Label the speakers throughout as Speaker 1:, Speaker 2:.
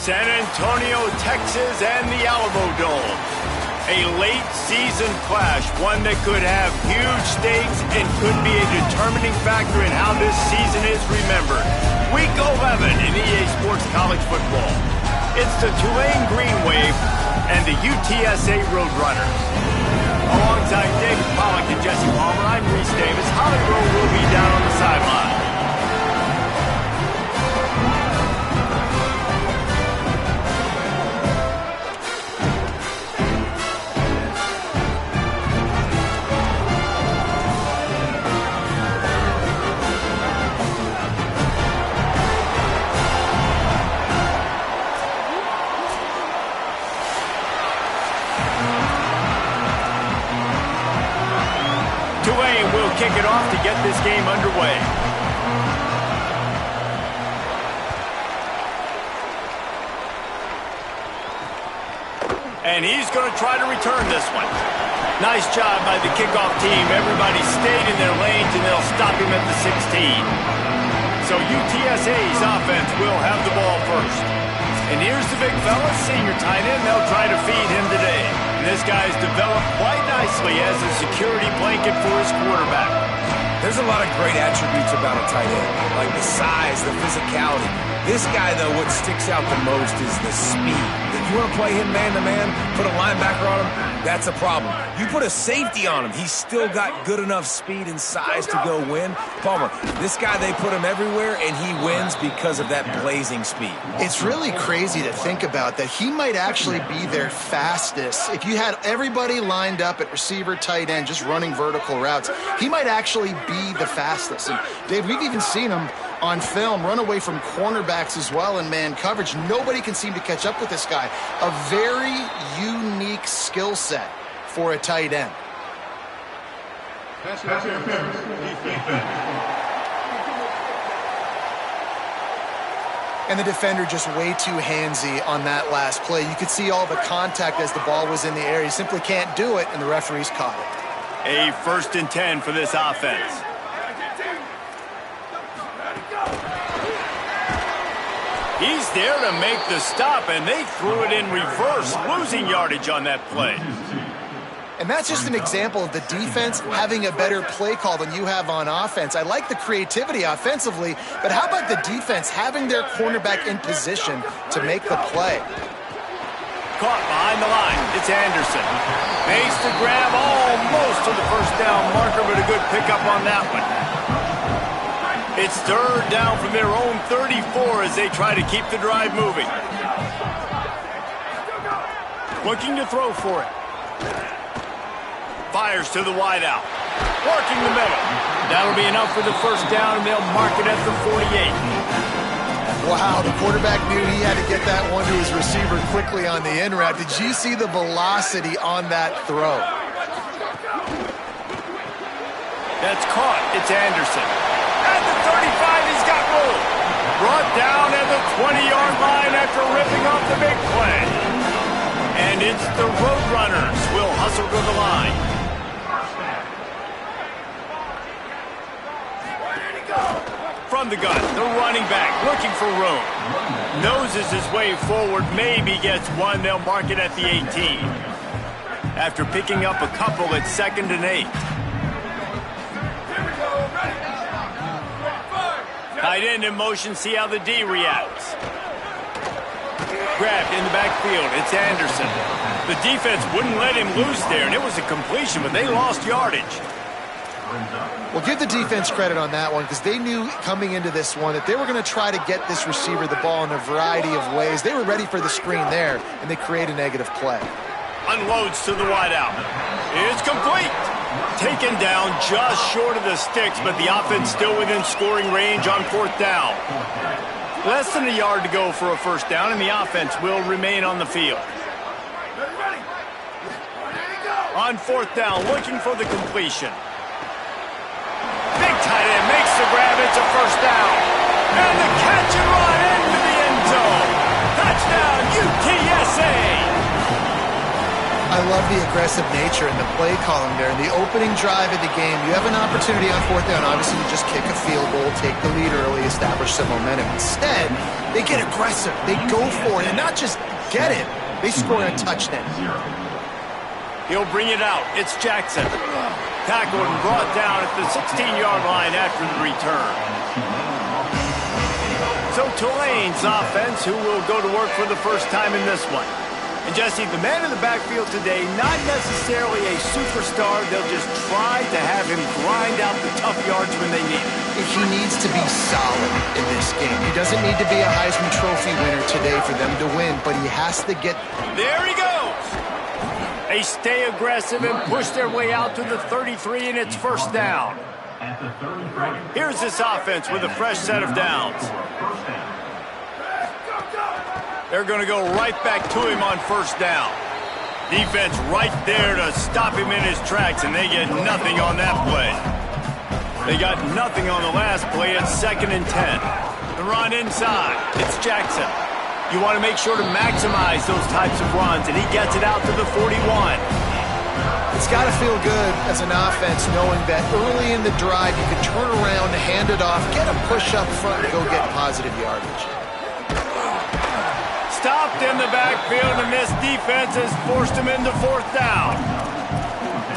Speaker 1: San Antonio, Texas, and the Alamo Dome. A late-season clash, one that could have huge stakes and could be a determining factor in how this season is remembered. Week 11 in EA Sports College Football. It's the Tulane Green Wave and the UTSA Roadrunners. Alongside David Pollack and Jesse Palmer, I'm Reese Davis. Holly Rowe will be down on the sideline. Tulane will kick it off to get this game underway. And he's going to try to return this one. Nice job by the kickoff team. Everybody stayed in their lanes, and they'll stop him at the 16. So UTSA's offense will have the ball first. And here's the big fella, senior tight end. They'll try to feed him today. This guy's developed quite nicely as a security blanket for his quarterback.
Speaker 2: There's a lot of great attributes about a tight end, like the size, the physicality. This guy, though, what sticks out the most is the speed. If you want to play him man-to-man, put a linebacker on him, that's a problem. You put a safety on him, he's still got good enough speed and size to go win. Palmer, this guy, they put him everywhere, and he wins because of that blazing speed.
Speaker 3: It's really crazy to think about that he might actually be their fastest. If you had everybody lined up at receiver, tight end, just running vertical routes, he might actually be the fastest. And Dave, we've even seen him on film run away from cornerbacks as well in man coverage. Nobody can seem to catch up with this guy. A very unique skill set for a tight end. And the defender just way too handsy on that last play. You could see all the contact as the ball was in the air. He simply can't do it, and the referees caught it.
Speaker 1: A 1st and 10 for this offense. He's there to make the stop, and they threw it in reverse, losing yardage on that play.
Speaker 3: And that's just an example of the defense having a better play call than you have on offense. I like the creativity offensively, but how about the defense having their cornerback in position to make the play?
Speaker 1: Caught behind the line. It's Anderson. Makes the grab almost to the first down marker, but a good pickup on that one. It's 3rd down from their own 34 as they try to keep the drive moving. Looking to throw for it. Fires to the wideout. Working the middle. That'll be enough for the first down, and they'll mark it at the 48.
Speaker 3: Wow, the quarterback knew he had to get that one to his receiver quickly on the in route. Did you see the velocity on that throw?
Speaker 1: That's caught. It's Anderson. At the 35, he's got room. Brought down at the 20-yard line after ripping off the big play. And it's the Roadrunners will hustle to the line. From the gun, the running back looking for room. Noses his way forward, maybe gets one. They'll mark it at the 18. After picking up a couple at 2nd and 8. Tight end in motion, see how the D reacts. Grabbed in the backfield, it's Anderson. The defense wouldn't let him loose there, and it was a completion, but they lost yardage.
Speaker 3: Well, give the defense credit on that one because they knew coming into this one that they were going to try to get this receiver the ball in a variety of ways. They were ready for the screen there, and they create a negative play.
Speaker 1: Unloads to the wideout. It's complete. Taken down just short of the sticks, but the offense still within scoring range on 4th down. Less than a yard to go for a first down, and the offense will remain on the field. On 4th down, looking for the completion. Big tight end makes the grab. It's a first down. And the catch and run into the end zone. Touchdown, UTSA.
Speaker 3: I love the aggressive nature and the play calling there. In the opening drive of the game, you have an opportunity on fourth down, obviously, to just kick a field goal, take the lead early, establish some momentum. Instead, they get aggressive. They go for it, and not just get it. They score a touchdown.
Speaker 1: He'll bring it out. It's Jackson. Tackled and brought down at the 16-yard line after the return. So Tulane's offense, who will go to work for the first time in this one. And Jesse, the man in the backfield today, not necessarily a superstar. They'll just try to have him grind out the tough yards when they need it.
Speaker 3: He needs to be solid in this game. He doesn't need to be a Heisman Trophy winner today for them to win, but he has to get...
Speaker 1: There he goes! They stay aggressive and push their way out to the 33, and it's first down. Here's this offense with a fresh set of downs. They're going to go right back to him on first down. Defense right there to stop him in his tracks, and they get nothing on that play. They got nothing on the last play. It's 2nd and 10. The run inside. It's Jackson. You want to make sure to maximize those types of runs, and he gets it out to the 41.
Speaker 3: It's got to feel good as an offense knowing that early in the drive you can turn around, hand it off, get a push up front, and go get positive yardage.
Speaker 1: Stopped in the backfield, and this defense has forced him into fourth down.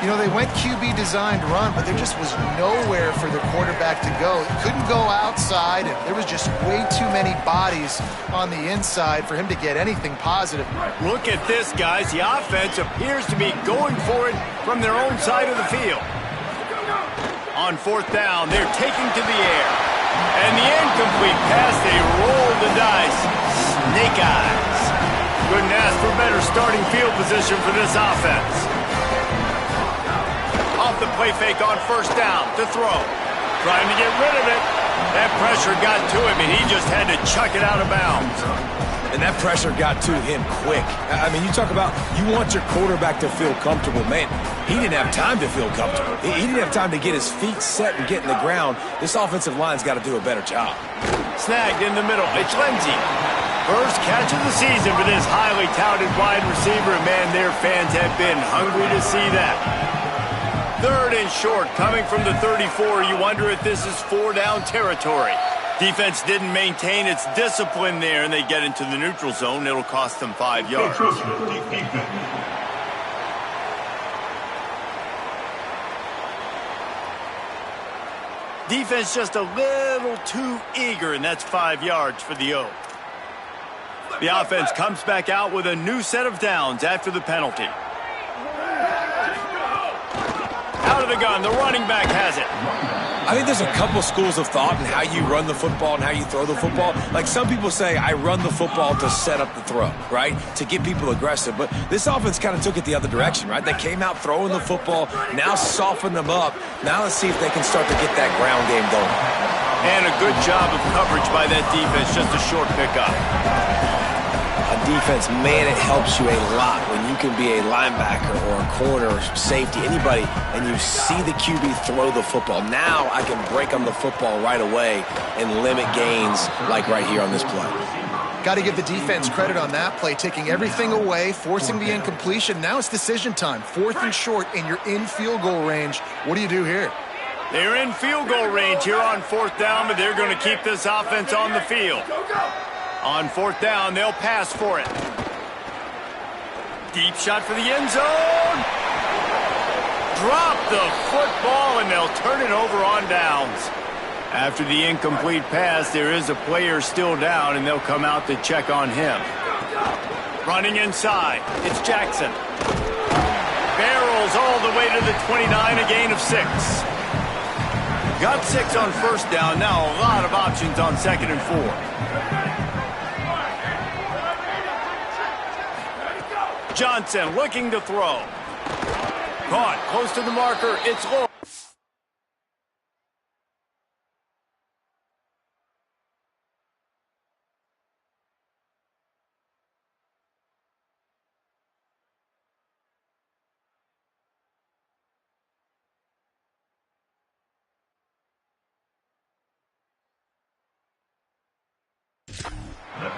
Speaker 3: You know, they went QB designed run, but there just was nowhere for the quarterback to go. He couldn't go outside, and there was just way too many bodies on the inside for him to get anything positive.
Speaker 1: Look at this, guys. The offense appears to be going for it from their own side of the field. On fourth down, they're taking to the air. And the incomplete pass, they roll the dice. Snake eyes. Couldn't ask for better starting field position for this offense. Off the play fake on first down to throw. Trying to get rid of it. That pressure got to him, and he just had to chuck it out of bounds.
Speaker 2: And that pressure got to him quick. I mean, you talk about you want your quarterback to feel comfortable. Man, he didn't have time to feel comfortable. He didn't have time to get his feet set and get in the ground. This offensive line's got to do a better job.
Speaker 1: Snagged in the middle. It's Lindsey. First catch of the season for this highly touted wide receiver. And, man, their fans have been hungry to see that. 3rd and short coming from the 34. You wonder if this is 4-down territory. Defense didn't maintain its discipline there, and they get into the neutral zone. It'll cost them 5 yards. Defense just a little too eager, and that's 5 yards for the O. The offense comes back out with a new set of downs after the penalty. Out of the gun, the running back has it.
Speaker 2: I think there's a couple schools of thought in how you run the football and how you throw the football. Like some people say, I run the football to set up the throw, right? To get people aggressive. But this offense kind of took it the other direction, right? They came out throwing the football, now soften them up. Now let's see if they can start to get that ground game going.
Speaker 1: And a good job of coverage by that defense, just a short pickup.
Speaker 2: Defense, man, it helps you a lot when you can be a linebacker or a corner or safety, anybody, and you see the QB throw the football. Now I can break on the football right away and limit gains like right here on this play.
Speaker 3: Got to give the defense credit on that play, taking everything away, forcing the incompletion. Now it's decision time. 4th and short, and you're in field goal range. What do you do here?
Speaker 1: They're in field goal range here on 4th down, but they're going to keep this offense on the field. On 4th down, they'll pass for it. Deep shot for the end zone. Drop the football, and they'll turn it over on downs. After the incomplete pass, there is a player still down, and they'll come out to check on him. Running inside, it's Jackson. Barrels all the way to the 29, a gain of 6. Got 6 on first down, now a lot of options on 2nd and 4. Johnson looking to throw. Caught close to the marker. It's low.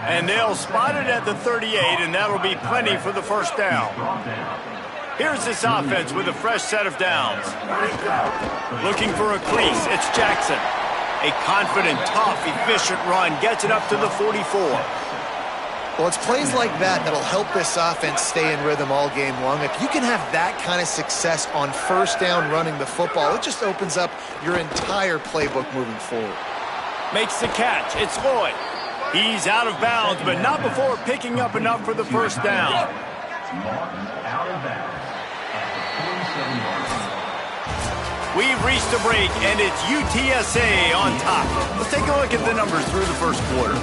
Speaker 1: And they'll spot it at the 38, and that'll be plenty for the first down. Here's this offense with a fresh set of downs. Looking for a crease, it's Jackson. A confident, tough, efficient run gets it up to the 44.
Speaker 3: Well, it's plays like that that'll help this offense stay in rhythm all game long. If you can have that kind of success on first down running the football, it just opens up your entire playbook moving forward.
Speaker 1: Makes the catch. It's Lloyd. He's out of bounds, but not before picking up enough for the first down. We've reached a break, and it's UTSA on top. Let's take a look at the numbers through the first quarter.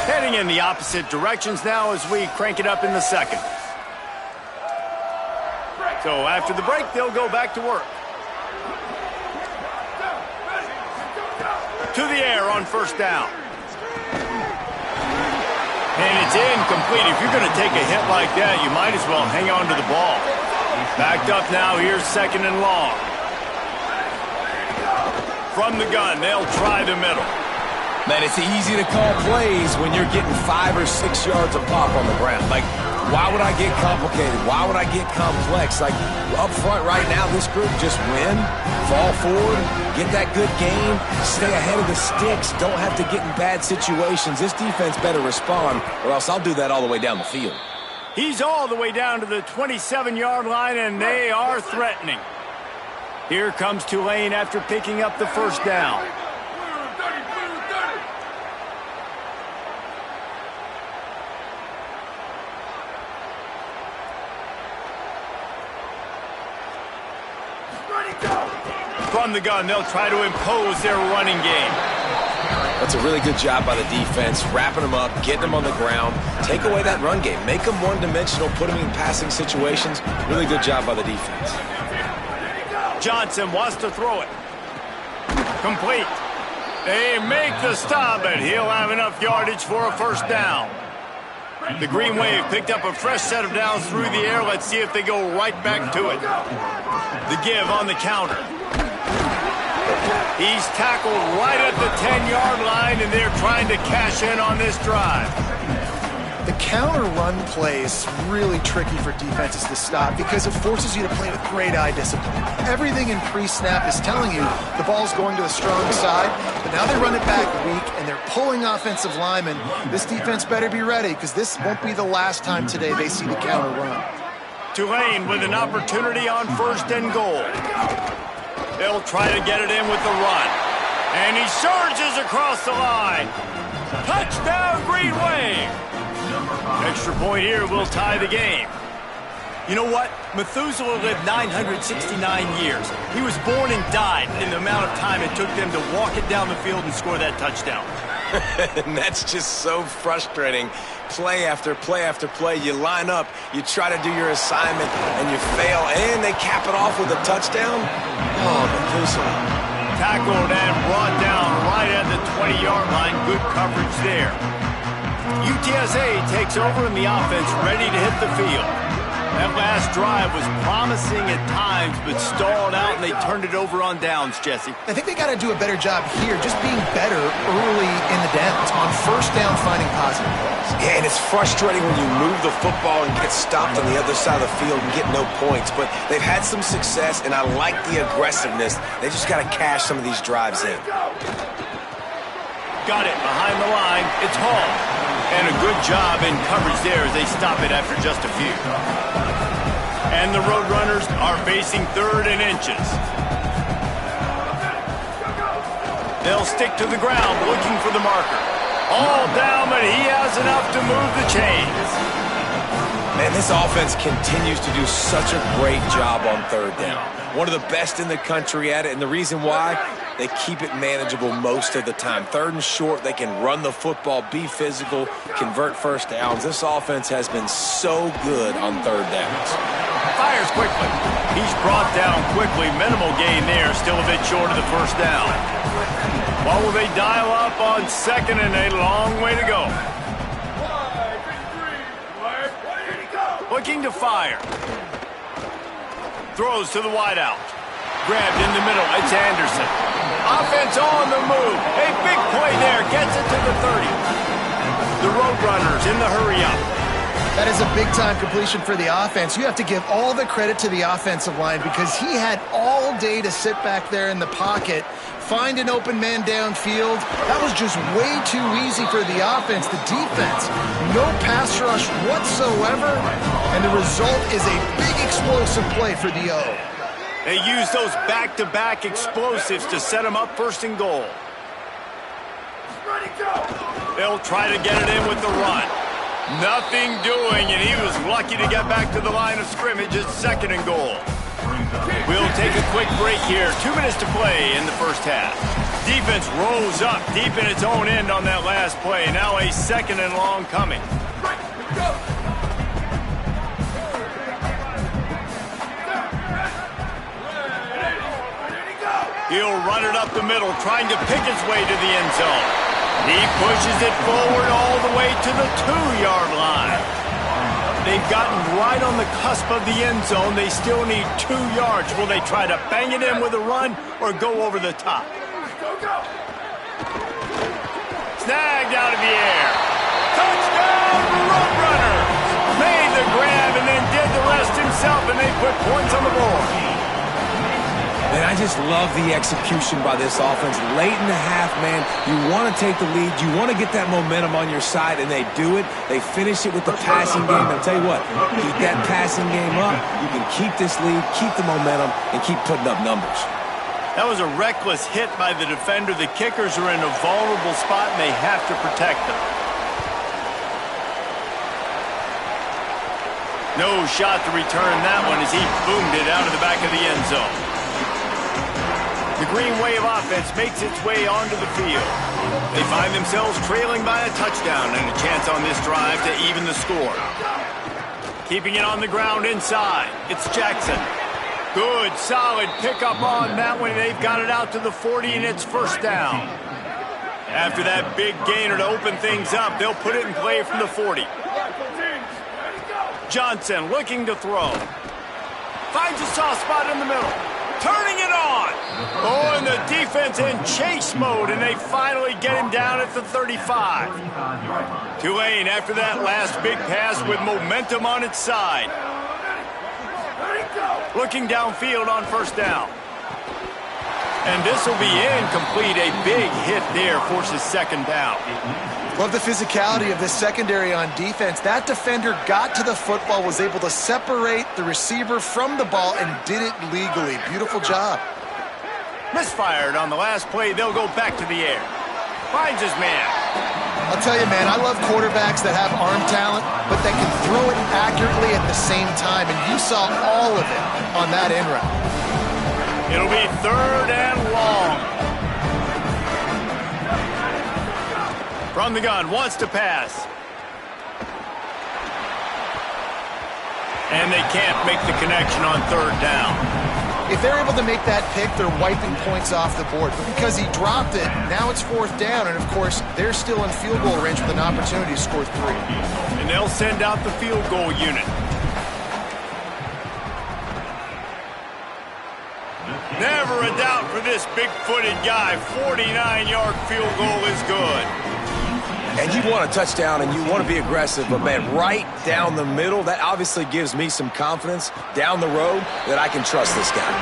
Speaker 1: Heading in the opposite directions now as we crank it up in the second. So after the break, they'll go back to work. To the air on first down. And it's incomplete. If you're going to take a hit like that, you might as well hang on to the ball. Backed up now, here's second and long. From the gun, they'll try the middle.
Speaker 2: Man, it's easy to call plays when you're getting 5 or 6 yards of pop on the ground. Like, why would I get complicated? Why would I get complex? Like, up front right now, this group just win, fall forward, get that good game, stay ahead of the sticks, don't have to get in bad situations. This defense better respond, or else I'll do that all the way down the field.
Speaker 1: He's all the way down to the 27-yard line, and they are threatening. Here comes Tulane after picking up the first down. From the gun, they'll try to impose their running game.
Speaker 2: That's a really good job by the defense, wrapping them up, getting them on the ground. Take away that run game. Make them one-dimensional, put them in passing situations. Really good job by the defense.
Speaker 1: Johnson wants to throw it. Complete. They make the stop, and he'll have enough yardage for a first down. The Green Wave picked up a fresh set of downs through the air. Let's see if they go right back to it. The give on the counter. He's tackled right at the 10-yard line, and they're trying to cash in on this drive.
Speaker 3: The counter run play is really tricky for defenses to stop because it forces you to play with great eye discipline. Everything in pre-snap is telling you the ball's going to the strong side, but now they run it back weak, and they're pulling offensive linemen. This defense better be ready because this won't be the last time today they see the counter run.
Speaker 1: Tulane with an opportunity on first and goal. They'll try to get it in with the run. And he surges across the line. Touchdown, Green Wave. Extra point here will tie the game. You know what? Methuselah lived 969 years. He was born and died in the amount of time it took them to walk it down the field and score that touchdown.
Speaker 2: And that's just so frustrating. Play after play after play. You line up, you try to do your assignment, and you fail, and they cap it off with a touchdown? Oh, Methuselah.
Speaker 1: Tackled and brought down right at the 20-yard line. Good coverage there. UTSA takes over in the offense, ready to hit the field. That last drive was promising at times, but stalled out, and they turned it over on downs, Jesse.
Speaker 3: I think they got to do a better job here, just being better early in the downs, on first down finding positive plays.
Speaker 2: Yeah, and it's frustrating when you move the football and get stopped on the other side of the field and get no points, but they've had some success, and I like the aggressiveness. They just got to cash some of these drives in.
Speaker 1: Got it behind the line. It's Hall. And a good job in coverage there as they stop it after just a few. And the Roadrunners are facing third and inches. They'll stick to the ground looking for the marker. All down, but he has enough to move the chains.
Speaker 2: Man, this offense continues to do such a great job on third down. One of the best in the country at it, and the reason why, they keep it manageable most of the time. Third and short, they can run the football, be physical, convert first downs. This offense has been so good on third downs.
Speaker 1: Fires quickly. He's brought down quickly. Minimal gain there, still a bit short of the first down. What will they dial up on second and a long way to go? Looking to fire. Throws to the wideout. Grabbed in the middle. It's Anderson. Offense on the move. A big play there. Gets it to the 30. The Roadrunners in the hurry-up.
Speaker 3: That is a big-time completion for the offense. You have to give all the credit to the offensive line because he had all day to sit back there in the pocket, find an open man downfield. That was just way too easy for the offense. The defense, no pass rush whatsoever, and the result is a big explosive play for the O.
Speaker 1: They use those back-to-back explosives to set them up first and goal. They'll try to get it in with the run. Nothing doing, and he was lucky to get back to the line of scrimmage at second and goal. We'll take a quick break here. 2 minutes to play in the first half. Defense rose up deep in its own end on that last play. Now a second and long coming. He'll run it up the middle, trying to pick his way to the end zone. He pushes it forward all the way to the 2-yard line. They've gotten right on the cusp of the end zone. They still need 2 yards. Will they try to bang it in with a run or go over the top? Snagged out of the air. Touchdown, Roadrunners! Made the grab and then did the rest himself, and they put points on the board.
Speaker 2: Man, I just love the execution by this offense. Late in the half, man, you want to take the lead. You want to get that momentum on your side, and they do it. They finish it with the passing game. I'll tell you what, keep that passing game up. You can keep this lead, keep the momentum, and keep putting up numbers.
Speaker 1: That was a reckless hit by the defender. The kickers are in a vulnerable spot, and they have to protect them. No shot to return that one as he boomed it out of the back of the end zone. The Green Wave offense makes its way onto the field. They find themselves trailing by a touchdown and a chance on this drive to even the score. Keeping it on the ground inside, it's Jackson. Good, solid pickup on that one. They've got it out to the 40, and it's first down. After that big gainer to open things up, they'll put it in play from the 40. Johnson looking to throw. Finds a soft spot in the middle. Turning it on. Oh, and the defense in chase mode, and they finally get him down at the 35. Tulane after that last big pass with momentum on its side. Looking downfield on first down. And this will be incomplete. A big hit there forces second down.
Speaker 3: Love the physicality of this secondary on defense. That defender got to the football, was able to separate the receiver from the ball, and did it legally. Beautiful job.
Speaker 1: Misfired on the last play. They'll go back to the air. Finds his man.
Speaker 3: I'll tell you, man, I love quarterbacks that have arm talent, but that can throw it accurately at the same time, and you saw all of it on that end route.
Speaker 1: It'll be third and long. From the gun, wants to pass. And they can't make the connection on third down.
Speaker 3: If they're able to make that pick, they're wiping points off the board. But because he dropped it, now it's fourth down. And, of course, they're still in field goal range with an opportunity to score 3.
Speaker 1: And they'll send out the field goal unit. Never a doubt for this big-footed guy. 49-yard field goal is good.
Speaker 2: And you want a touchdown and you want to be aggressive, but, man, right down the middle, that obviously gives me some confidence down the road that I can trust this guy.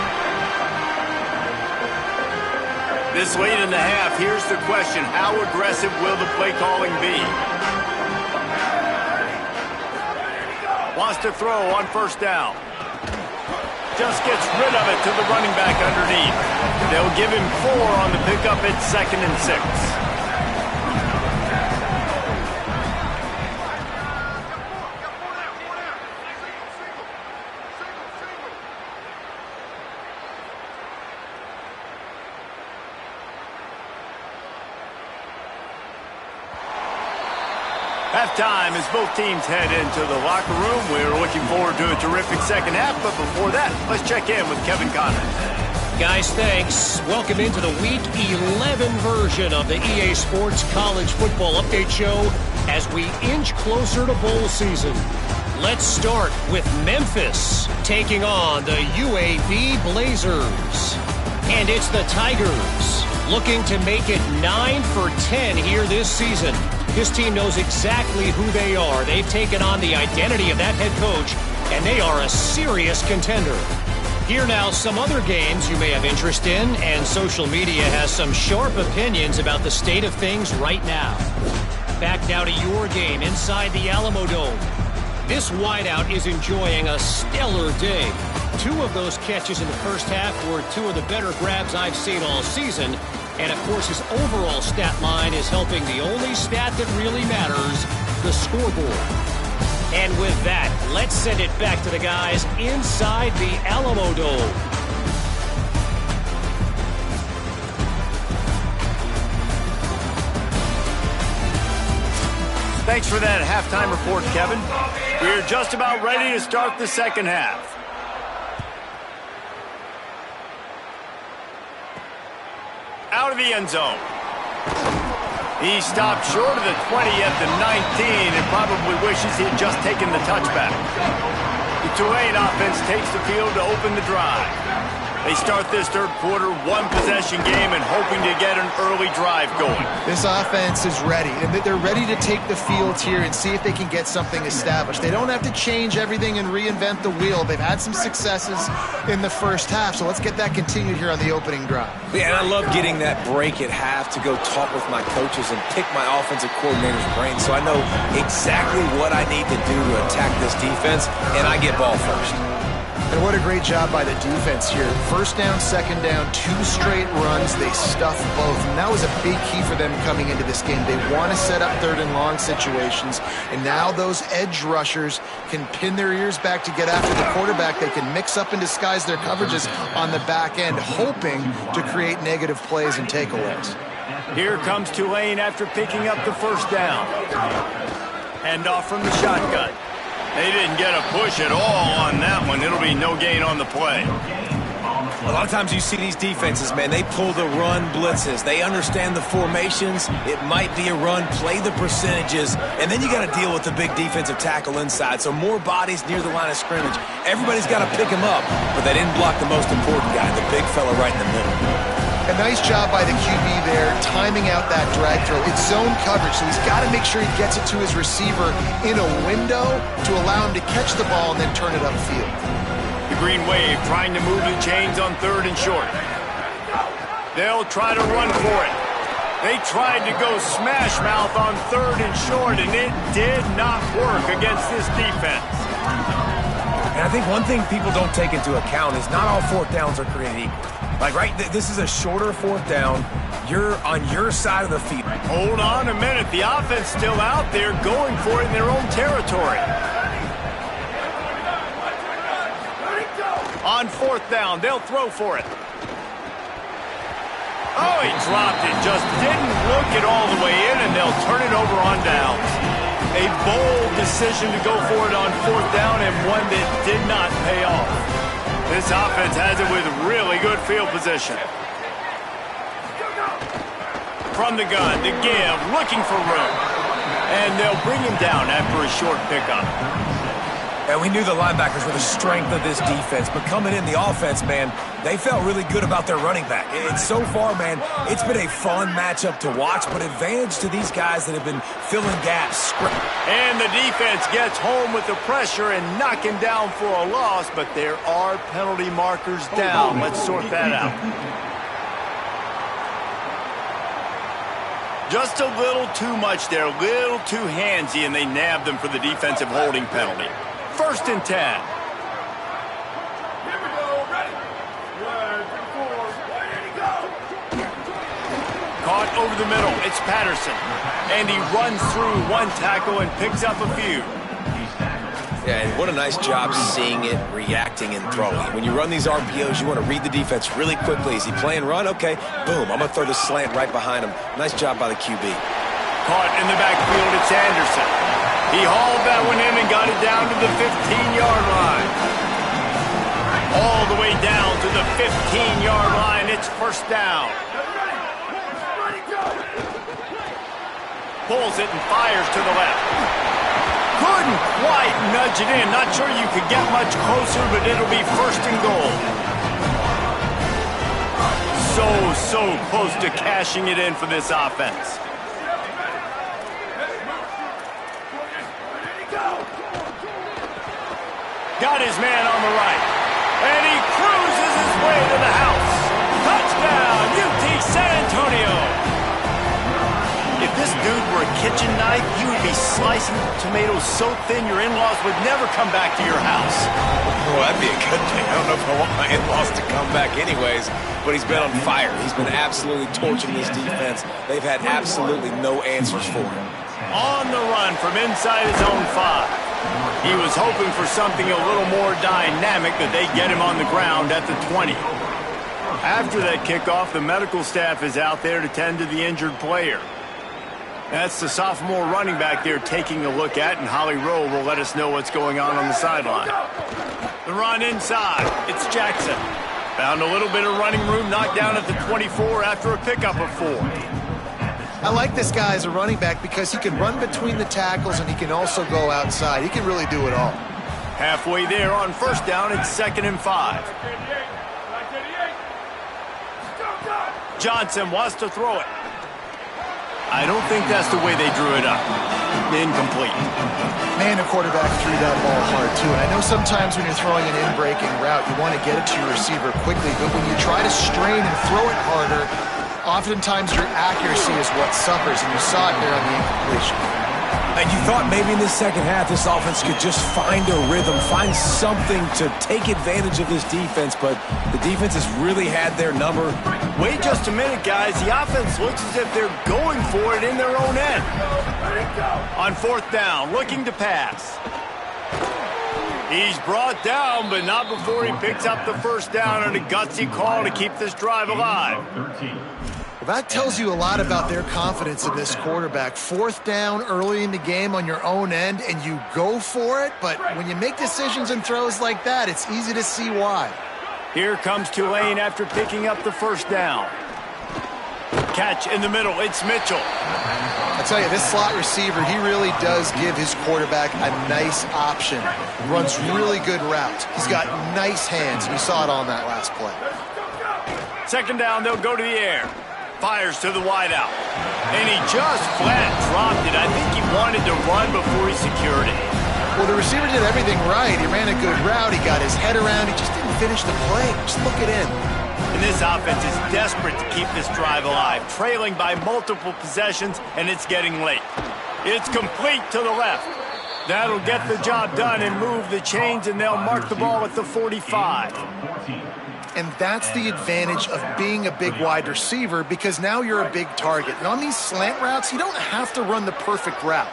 Speaker 1: This late in the half, here's the question. How aggressive will the play calling be? Wants to throw on first down. Just gets rid of it to the running back underneath. They'll give him 4 on the pickup at 2nd and 6. Halftime as both teams head into the locker room. We're looking forward to a terrific second half, but before that, let's check in with Kevin Connors.
Speaker 4: Guys, thanks. Welcome into the Week 11 version of the EA Sports College Football Update Show as we inch closer to bowl season. Let's start with Memphis taking on the UAB Blazers. And it's the Tigers looking to make it 9 for 10 here this season. This team knows exactly who they are. They've taken on the identity of that head coach, and they are a serious contender. Here now, some other games you may have interest in, and social media has some sharp opinions about the state of things right now. Back now to your game inside the Alamo Dome. This wideout is enjoying a stellar day. 2 of those catches in the first half were 2 of the better grabs I've seen all season. And, of course, his overall stat line is helping the only stat that really matters, the scoreboard. And with that, let's send it back to the guys inside the Alamo Dome.
Speaker 1: Thanks for that halftime report, Kevin. We're just about ready to start the second half. Out of the end zone. He stopped short of the 20 at the 19 and probably wishes he had just taken the touchback. The Tulane offense takes the field to open the drive. They start this third quarter, 1-possession game, and hoping to get an early drive going.
Speaker 3: This offense is ready, and they're ready to take the field here and see if they can get something established. They don't have to change everything and reinvent the wheel. They've had some successes in the first half, so let's get that continued here on the opening drive.
Speaker 2: Yeah, and I love getting that break at half to go talk with my coaches and pick my offensive coordinator's brain so I know exactly what I need to do to attack this defense, and I get ball first.
Speaker 3: And what a great job by the defense here. First down, second down, 2 straight runs. They stuffed both. And that was a big key for them coming into this game. They want to set up third and long situations. And now those edge rushers can pin their ears back to get after the quarterback. They can mix up and disguise their coverages on the back end, hoping to create negative plays and takeaways.
Speaker 1: Here comes Tulane after picking up the first down. Hand off from the shotgun. They didn't get a push at all on that one. It'll be no gain on the play.
Speaker 2: A lot of times you see these defenses, man, they pull the run blitzes. They understand the formations. It might be a run, play the percentages, and then you got to deal with the big defensive tackle inside. So more bodies near the line of scrimmage. Everybody's got to pick him up, but they didn't block the most important guy, the big fella right in the middle.
Speaker 3: A nice job by the QB there, timing out that drag throw. It's zone coverage, so he's got to make sure he gets it to his receiver in a window to allow him to catch the ball and then turn it upfield.
Speaker 1: The Green Wave trying to move the chains on 3rd and short. They'll try to run for it. They tried to go smash mouth on 3rd and short, and it did not work against this defense.
Speaker 2: And I think one thing people don't take into account is not all 4th downs are created equal. Like, right, this is a shorter 4th down. You're on your side of the field.
Speaker 1: Hold on a minute. The offense still out there going for it in their own territory. On 4th down, they'll throw for it. Oh, he dropped it. Just didn't look it all the way in, and they'll turn it over on downs. A bold decision to go for it on 4th down, and one that did not pay off. This offense has it with really good field position. From the gun, the give, looking for room. And they'll bring him down after a short pickup.
Speaker 2: And we knew the linebackers were the strength of this defense, but coming in the offense, man, they felt really good about their running back. And so far, man, it's been a fun matchup to watch, but advantage to these guys that have been filling gaps.
Speaker 1: And the defense gets home with the pressure and knocking down for a loss, but there are penalty markers down. Let's sort that out. Just a little too much there, a little too handsy, and they nabbed them for the defensive holding penalty. 1st and 10.
Speaker 5: Here we go, ready? 1, 2, 4, ready to go.
Speaker 1: Caught over the middle, it's Patterson. And he runs through one tackle and picks up a few.
Speaker 2: Yeah, and what a nice job seeing it, reacting, and throwing. When you run these RPOs, you want to read the defense really quickly. Is he playing run? Okay, boom, I'm going to throw the slant right behind him. Nice job by the QB.
Speaker 1: Caught in the backfield, it's Anderson. He hauled that one in and got it down to the 15-yard line. All the way down to the 15-yard line. It's 1st down. Pulls it and fires to the left. Couldn't quite nudge it in. Not sure you could get much closer, but it'll be first and goal. So close to cashing it in for this offense. Got his man on the right. And he cruises his way to the house. Touchdown, UT San Antonio. If this dude were a kitchen knife, you would be slicing tomatoes so thin your in-laws would never come back to your house.
Speaker 2: Well, that'd be a good thing. I don't know if I want my in-laws to come back anyways, but he's been on fire. He's been absolutely torching this defense. They've had absolutely no answers for him.
Speaker 1: On the run from inside his own 5. He was hoping for something a little more dynamic, but they get him on the ground at the 20. After that kickoff, the medical staff is out there to tend to the injured player. That's the sophomore running back there taking a look at, and Holly Rowe will let us know what's going on the sideline. The run inside. It's Jackson. Found a little bit of running room, knocked down at the 24 after a pickup of 4.
Speaker 3: I like this guy as a running back because he can run between the tackles and he can also go outside. He can really do it all.
Speaker 1: Halfway there on first down, it's 2nd and 5. Johnson wants to throw it. I don't think that's the way they drew it up. Incomplete.
Speaker 3: Man, the quarterback threw that ball hard, too. And I know sometimes when you're throwing an in-breaking route, you want to get it to your receiver quickly. But when you try to strain and throw it harder, oftentimes your accuracy is what suffers, and you saw it there on the incompletion.
Speaker 2: And you thought maybe in this second half this offense could just find a rhythm, find something to take advantage of this defense, but the defense has really had their number.
Speaker 1: Wait just a minute, guys. The offense looks as if they're going for it in their own end. On 4th down, looking to pass. He's brought down, but not before he picks up the first down on a gutsy call to keep this drive alive.
Speaker 3: Well, that tells you a lot about their confidence in this quarterback. 4th down early in the game on your own end, and you go for it, but when you make decisions and throws like that, it's easy to see why.
Speaker 1: Here comes Tulane after picking up the first down. Catch in the middle, it's Mitchell.
Speaker 3: I tell you, this slot receiver, he really does give his quarterback a nice option. Runs really good routes. He's got nice hands. We saw it on that last play.
Speaker 1: 2nd down, they'll go to the air. Fires to the wideout. And he just flat dropped it. I think he wanted to run before he secured it.
Speaker 3: Well, the receiver did everything right. He ran a good route. He got his head around. He just didn't finish the play. Just look it in.
Speaker 1: And this offense is desperate to keep this drive alive, trailing by multiple possessions, and it's getting late. It's complete to the left. That'll get the job done and move the chains, and they'll mark the ball at the 45.
Speaker 3: And that's the advantage of being a big wide receiver, because now you're a big target. And on these slant routes, you don't have to run the perfect route,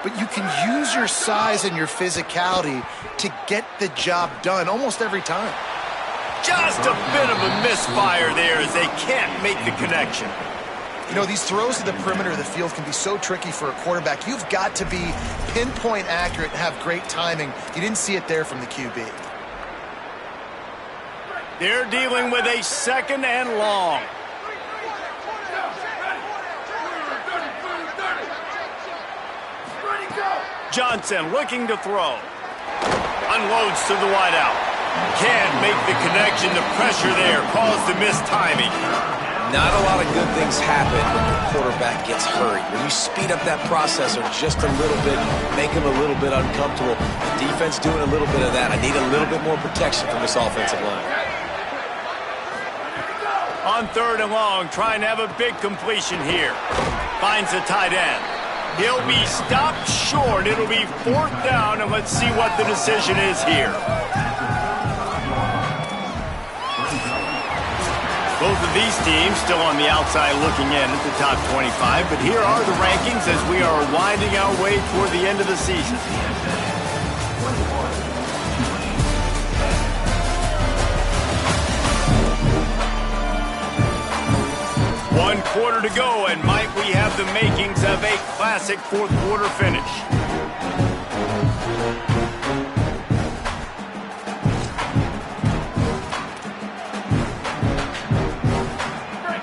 Speaker 3: but you can use your size and your physicality to get the job done almost every time.
Speaker 1: Just a bit of a misfire there as they can't make the connection.
Speaker 3: You know, these throws to the perimeter of the field can be so tricky for a quarterback. You've got to be pinpoint accurate and have great timing. You didn't see it there from the QB.
Speaker 1: They're dealing with a 2nd and long. Johnson looking to throw. Unloads to the wideout. Can't make the connection. The pressure there caused the missed timing.
Speaker 2: Not a lot of good things happen when your quarterback gets hurried. When you speed up that processor just a little bit, make him a little bit uncomfortable. The defense doing a little bit of that. I need a little bit more protection from this offensive line.
Speaker 1: On 3rd and long, trying to have a big completion here. Finds the tight end. He'll be stopped short. It'll be 4th down, and let's see what the decision is here. Both of these teams still on the outside looking in at the top 25, but here are the rankings as we are winding our way toward the end of the season. One quarter to go, and might we have the makings of a classic 4th quarter finish.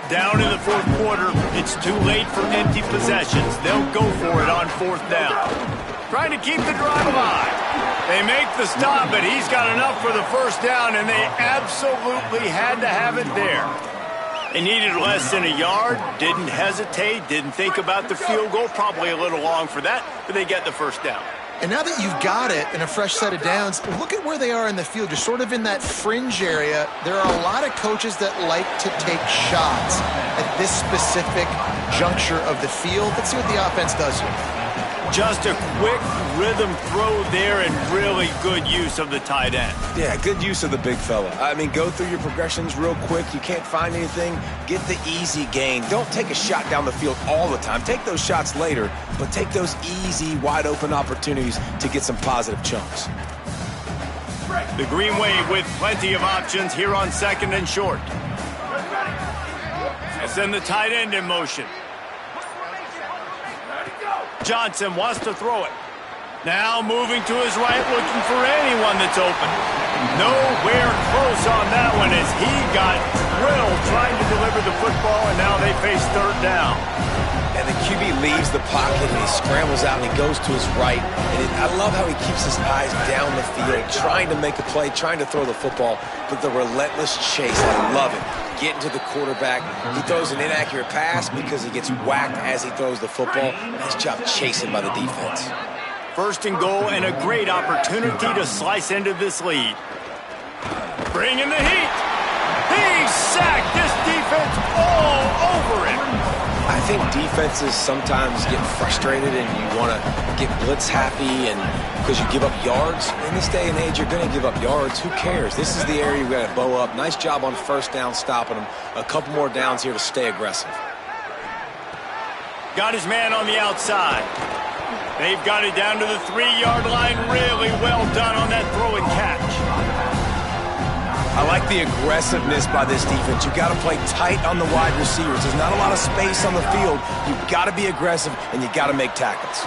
Speaker 1: Down in the 4th quarter, it's too late for empty possessions. They'll go for it on 4th down. trying to keep the drive alive. They make the stop, but he's got enough for the first down, and they absolutely had to have it there. They needed less than a yard, didn't hesitate, didn't think about the field goal, probably a little long for that, but they get the first down.
Speaker 3: And now that you've got it and a fresh set of downs, look at where they are in the field. You're sort of in that fringe area. There are a lot of coaches that like to take shots at this specific juncture of the field. Let's see what the offense does here.
Speaker 1: Just a quick rhythm throw there and really good use of the tight end.
Speaker 2: Yeah, good use of the big fella. I mean, go through your progressions real quick. You can't find anything. Get the easy gain. Don't take a shot down the field all the time. Take those shots later, but take those easy, wide-open opportunities to get some positive chunks.
Speaker 1: The Green Wave with plenty of options here on 2nd and short. And send the tight end in motion. Johnson wants to throw it. Now moving to his right, looking for anyone that's open. Nowhere close on that one as he got drilled trying to deliver the football, and now they face 3rd down.
Speaker 2: And the QB leaves the pocket, and he scrambles out, and he goes to his right. And I love how he keeps his eyes down the field, trying to make a play, trying to throw the football, but the relentless chase, I love it. Getting to the quarterback. He throws an inaccurate pass because he gets whacked as he throws the football. Nice job chasing by the defense.
Speaker 1: 1st and goal, and a great opportunity to slice into this lead. Bring in the heat. He sacked this defense all over him.
Speaker 2: I think defenses sometimes get frustrated and you want to get blitz happy and because you give up yards. In this day and age, you're going to give up yards. Who cares? This is the area we got to bow up. Nice job on 1st down stopping them. A couple more downs here to stay aggressive.
Speaker 1: Got his man on the outside. They've got it down to the 3-yard line. Really well done on that throw and catch.
Speaker 2: I like the aggressiveness by this defense. You've got to play tight on the wide receivers. There's not a lot of space on the field. You've got to be aggressive, and you've got to make tackles.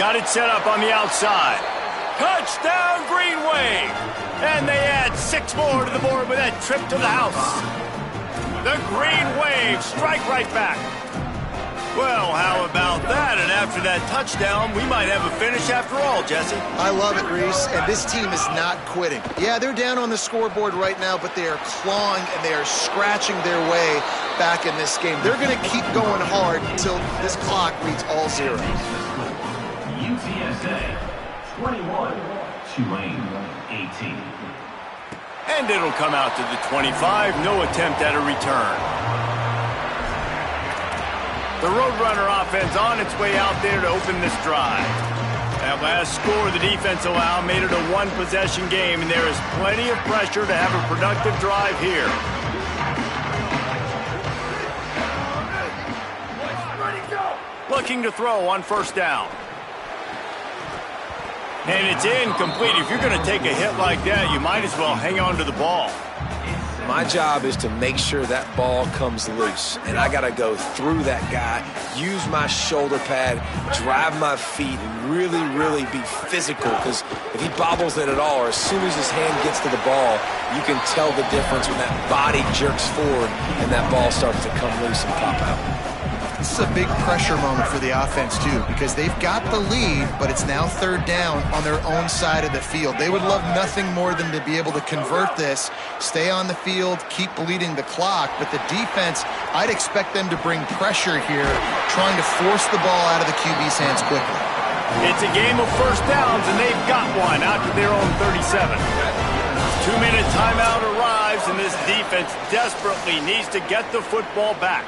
Speaker 2: Got it set up on the outside.
Speaker 1: Touchdown, Green Wave! And they add 6 more to the board with that trip to the house. The Green Wave strike right back. Well, how about that? And after that touchdown, we might have a finish after all, Jesse.
Speaker 3: I love it, Reese, and this team is not quitting. Yeah, they're down on the scoreboard right now, but they are clawing and they are scratching their way back in this game. They're going to keep going hard until this clock reads all zeros.
Speaker 6: UTSA 21, Tulane 18.
Speaker 1: And it'll come out to the 25. No attempt at a return. The Roadrunner offense on its way out there to open this drive. That last score the defense allowed made it a 1-possession game, and there is plenty of pressure to have a productive drive here. Looking to throw on 1st down. And it's incomplete. If you're going to take a hit like that, you might as well hang on to the ball.
Speaker 2: My job is to make sure that ball comes loose, and I got to go through that guy, use my shoulder pad, drive my feet, and really, really be physical, because if he bobbles it at all, or as soon as his hand gets to the ball, you can tell the difference when that body jerks forward and that ball starts to come loose and pop out.
Speaker 3: This is a big pressure moment for the offense, too, because they've got the lead, but it's now 3rd down on their own side of the field. They would love nothing more than to be able to convert this, stay on the field, keep bleeding the clock, but the defense, I'd expect them to bring pressure here, trying to force the ball out of the QB's hands quickly.
Speaker 1: It's a game of 1st downs, and they've got one out to their own 37. 2-minute timeout arrives, and this defense desperately needs to get the football back.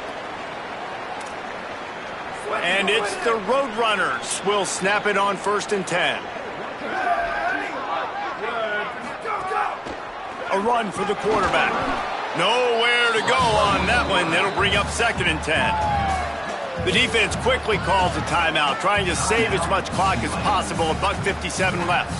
Speaker 1: And it's the Roadrunners will snap it on 1st and 10. A run for the quarterback. Nowhere to go on that one. It'll bring up 2nd and 10. The defense quickly calls a timeout, trying to save as much clock as possible. $1:57 left.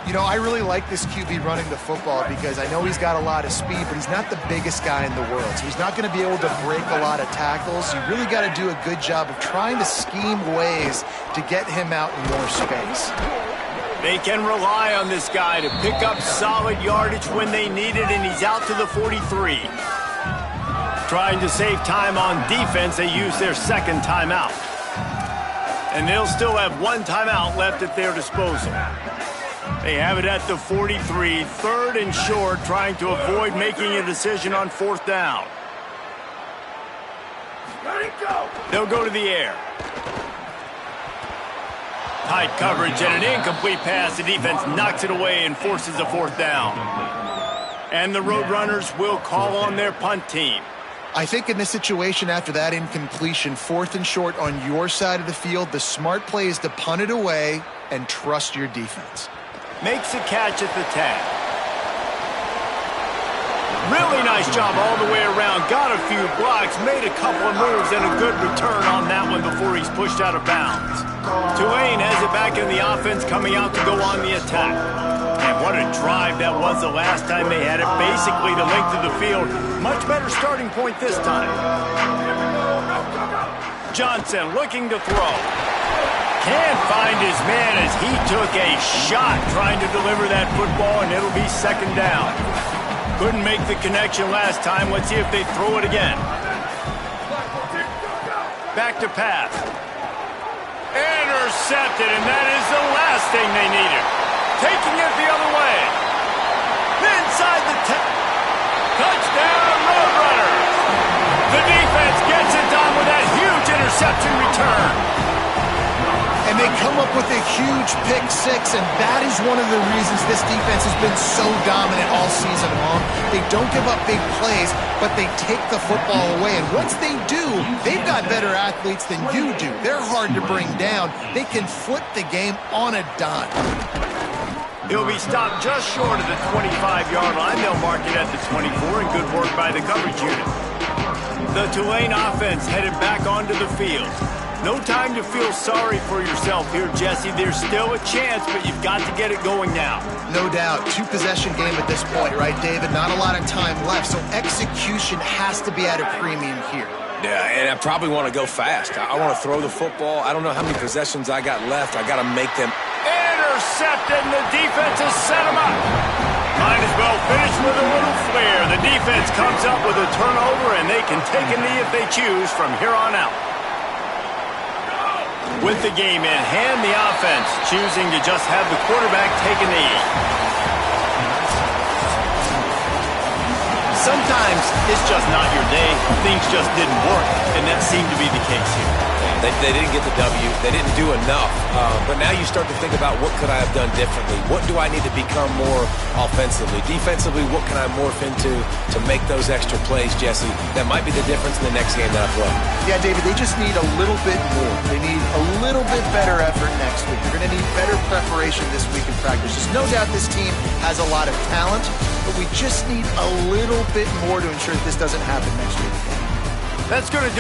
Speaker 3: You know, I really like this QB running the football because I know he's got a lot of speed, but he's not the biggest guy in the world. So he's not going to be able to break a lot of tackles. You really got to do a good job of trying to scheme ways to get him out in more space.
Speaker 1: They can rely on this guy to pick up solid yardage when they need it, and he's out to the 43. Trying to save time on defense, they use their 2nd timeout. And they'll still have one timeout left at their disposal. They have it at the 43, 3rd and short, trying to avoid making a decision on 4th down. They'll go to the air. Tight coverage and an incomplete pass. The defense knocks it away and forces a 4th down. And the Roadrunners will call on their punt team.
Speaker 3: I think in this situation, after that incompletion, 4th and short on your side of the field, the smart play is to punt it away and trust your defense.
Speaker 1: Makes a catch at the 10. Really nice job all the way around. Got a few blocks, made a couple of moves, and a good return on that one before he's pushed out of bounds. Tulane has it back in the offense, coming out to go on the attack. And what a drive that was the last time they had it. Basically the length of the field. Much better starting point this time. Johnson looking to throw. Can't find his man as he took a shot trying to deliver that football, and it'll be 2nd down. Couldn't make the connection last time. Let's see if they throw it again. Back to pass. Intercepted, and that is the last thing they needed. Taking it the other way. Inside the touchdown, Roadrunners. The defense gets it done with that huge interception return.
Speaker 3: And they come up with a huge pick 6, and that is one of the reasons this defense has been so dominant all season long. They don't give up big plays, but they take the football away. And once they do, they've got better athletes than you do. They're hard to bring down. They can flip the game on a dime.
Speaker 1: He'll be stopped just short of the 25-yard line. They'll mark it at the 24, and good work by the coverage unit. The Tulane offense headed back onto the field. No time to feel sorry for yourself here, Jesse. There's still a chance, but you've got to get it going now.
Speaker 3: No doubt. 2-possession game at this point, right, David? Not a lot of time left, so execution has to be at a premium here.
Speaker 2: Yeah, and I probably want to go fast. I want to throw the football. I don't know how many possessions I got left. I got to make them.
Speaker 1: Intercepted, and the defense has set him up. Might as well finish with a little flair. The defense comes up with a turnover, and they can take a knee if they choose from here on out. With the game in hand, the offense choosing to just have the quarterback take a knee. Sometimes it's just not your day. Things just didn't work, and that seemed to be the case here.
Speaker 2: They didn't get the W. They didn't do enough. But now you start to think about what could I have done differently? What do I need to become more offensively? Defensively, what can I morph into to make those extra plays, Jesse? That might be the difference in the next game that I play.
Speaker 3: Yeah, David, they just need a little bit more. They need a little bit better effort next week. They're going to need better preparation this week in practice. There's no doubt this team has a lot of talent, but we just need a little bit more to ensure that this doesn't happen next week.
Speaker 1: That's going to do